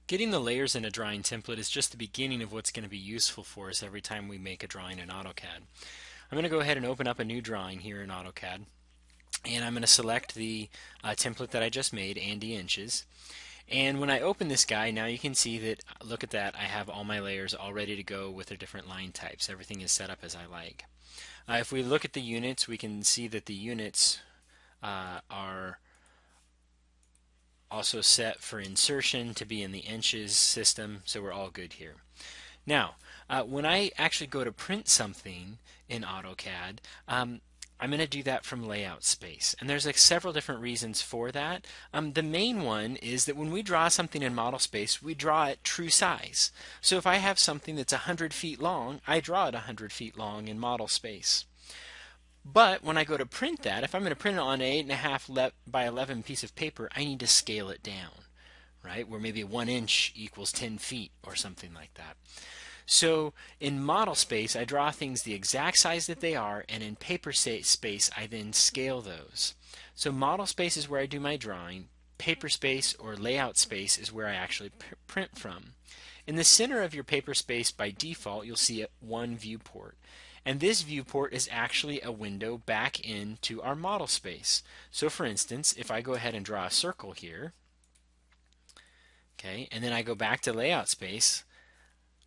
Getting the layers in a drawing template is just the beginning of what's going to be useful for us every time we make a drawing in AutoCAD. I'm going to go ahead and open up a new drawing here in AutoCAD, and I'm going to select the template that I just made, Andy Inches. And when I open this guy, now you can see that, look at that, I have all my layers all ready to go with their different line types. Everything is set up as I like. If we look at the units, we can see that the units are also set for insertion to be in the inches system, so we're all good here. Now, when I actually go to print something in AutoCAD, I'm going to do that from layout space. And there's like several different reasons for that. The main one is that when we draw something in model space, we draw it true size. So if I have something that's 100 feet long, I draw it 100 feet long in model space. But when I go to print that, if I'm going to print it on an 8.5 by 11 piece of paper, I need to scale it down, right? Where maybe 1 inch equals 10 feet or something like that. So in model space, I draw things the exact size that they are, and in paper space, I then scale those. So model space is where I do my drawing. Paper space or layout space is where I actually print from. In the center of your paper space, by default, you'll see one viewport. And this viewport is actually a window back into our model space. So for instance, if I go ahead and draw a circle here, okay, and then I go back to layout space,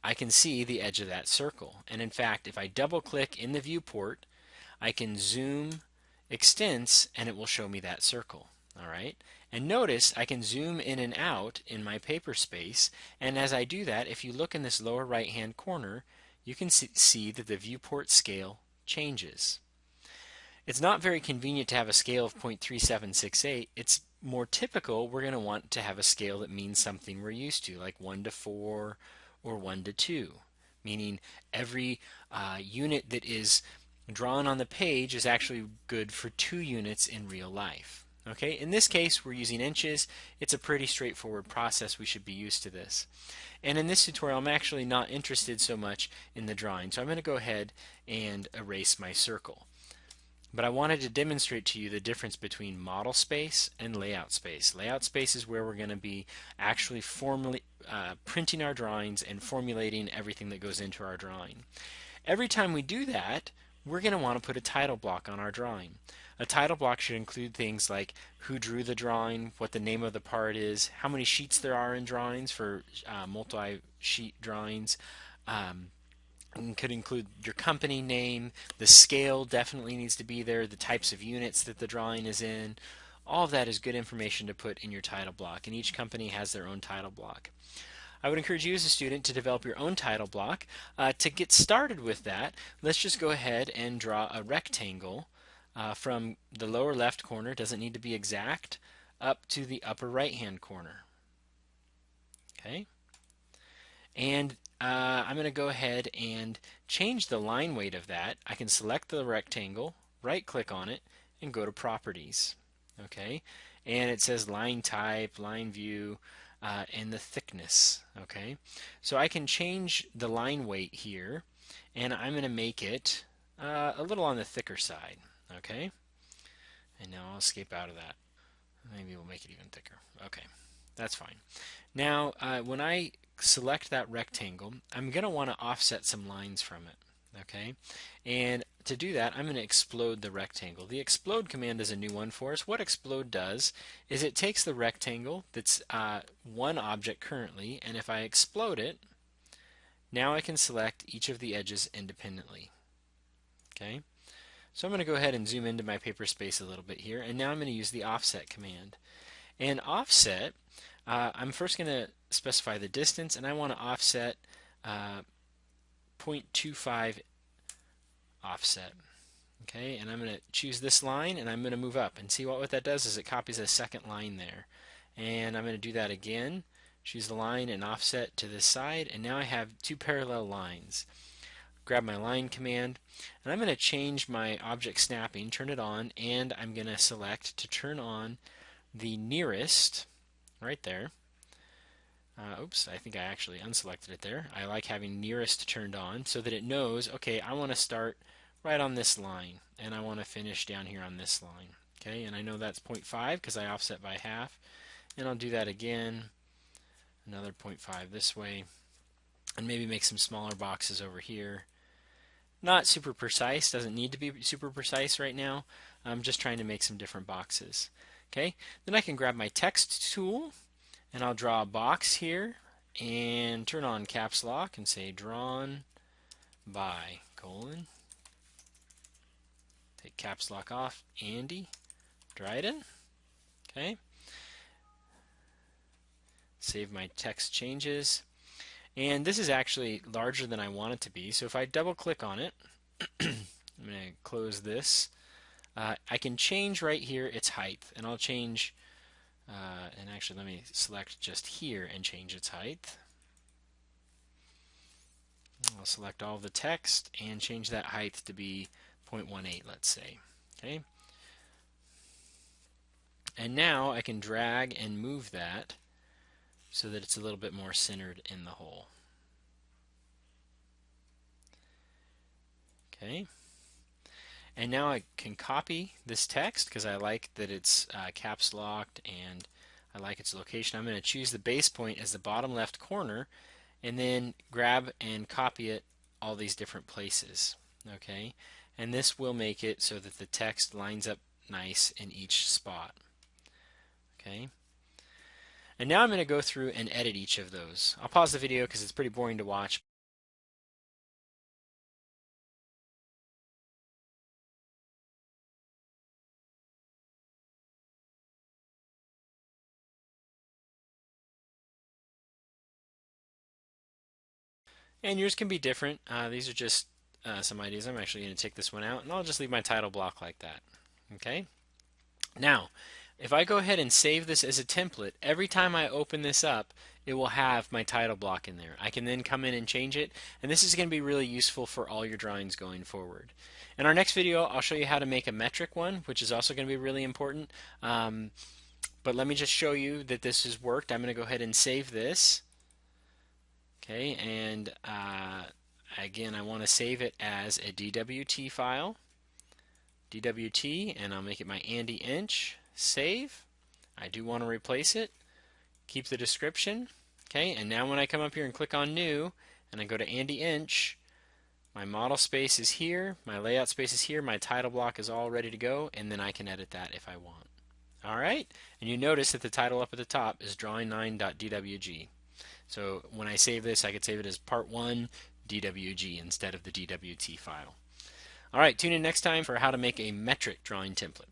I can see the edge of that circle. And in fact, if I double click in the viewport, I can zoom extents and it will show me that circle. All right. And notice I can zoom in and out in my paper space. And as I do that, if you look in this lower right hand corner, you can see that the viewport scale changes. It's not very convenient to have a scale of 0.3768. It's more typical, we're going to want to have a scale that means something we're used to, like 1 to 4 or 1 to 2, meaning every unit that is drawn on the page is actually good for 2 units in real life. Okay, in this case we're using inches. It's a pretty straightforward process. We should be used to this. And in this tutorial I'm actually not interested so much in the drawing, so I'm going to go ahead and erase my circle. But I wanted to demonstrate to you the difference between model space and layout space. Layout space is where we're going to be actually formally printing our drawings and formulating everything that goes into our drawing. Every time we do that, we're going to want to put a title block on our drawing. A title block should include things like who drew the drawing, what the name of the part is, how many sheets there are in drawings for multi-sheet drawings. It could include your company name, the scale definitely needs to be there, the types of units that the drawing is in. All of that is good information to put in your title block, and each company has their own title block. I would encourage you as a student to develop your own title block. To get started with that, let's just go ahead and draw a rectangle from the lower left corner, doesn't need to be exact, up to the upper right hand corner. Okay? And I'm going to go ahead and change the line weight of that. I can select the rectangle, right click on it, and go to properties. Okay, and it says line type, line view, and the thickness. Okay, so I can change the line weight here, and I'm going to make it a little on the thicker side. Okay, and now I'll escape out of that. Maybe we'll make it even thicker. Okay, that's fine. Now, when I select that rectangle, I'm going to want to offset some lines from it. Okay, and to do that, I'm going to explode the rectangle. The explode command is a new one for us. What explode does is it takes the rectangle that's one object currently, and if I explode it, now I can select each of the edges independently. Okay, so I'm going to go ahead and zoom into my paper space a little bit here, and now I'm going to use the offset command. And offset, I'm first going to specify the distance, and I want to offset 0.25 offset. Okay, and I'm going to choose this line, and I'm going to move up. And see what that does is it copies a second line there. And I'm going to do that again. Choose the line and offset to this side, and now I have two parallel lines. Grab my line command, and I'm going to change my object snapping, turn it on, and I'm going to select to turn on the nearest right there. Oops, I think I actually unselected it there. I like having nearest turned on so that it knows, okay, I want to start right on this line and I want to finish down here on this line. Okay, and I know that's 0.5 because I offset by half, and I'll do that again another 0.5 this way, and maybe make some smaller boxes over here. Not super precise, doesn't need to be super precise right now. I'm just trying to make some different boxes. Okay, then I can grab my text tool and I'll draw a box here and turn on caps lock and say drawn by colon. Take caps lock off, Andy Dryden. Okay. Save my text changes. And this is actually larger than I want it to be. So if I double click on it, I'm going to close this. I can change right here its height. And I'll change, and actually let me select just here and change its height. I'll select all the text and change that height to be 0.18, let's say. Okay. And now I can drag and move that so that it's a little bit more centered in the whole. Okay. And now I can copy this text because I like that it's caps locked and I like its location. I'm going to choose the base point as the bottom left corner and then grab and copy it all these different places. Okay. And this will make it so that the text lines up nice in each spot. Okay. And now I'm going to go through and edit each of those. I'll pause the video because it's pretty boring to watch. And yours can be different. These are just some ideas. I'm actually going to take this one out and I'll just leave my title block like that. Okay. Now, if I go ahead and save this as a template, every time I open this up, it will have my title block in there. I can then come in and change it, and this is going to be really useful for all your drawings going forward. In our next video, I'll show you how to make a metric one, which is also going to be really important. But let me just show you that this has worked. I'm going to go ahead and save this. Okay, and again, I want to save it as a DWT file. DWT, and I'll make it my Andy Inch. Save. I do want to replace it. Keep the description. Okay, and now when I come up here and click on New, and I go to Andy Inch, my model space is here, my layout space is here, my title block is all ready to go, and then I can edit that if I want. Alright, and you notice that the title up at the top is drawing9.dwg. So when I save this, I could save it as Part 1 DWG instead of the DWT file. Alright, tune in next time for how to make a metric drawing template.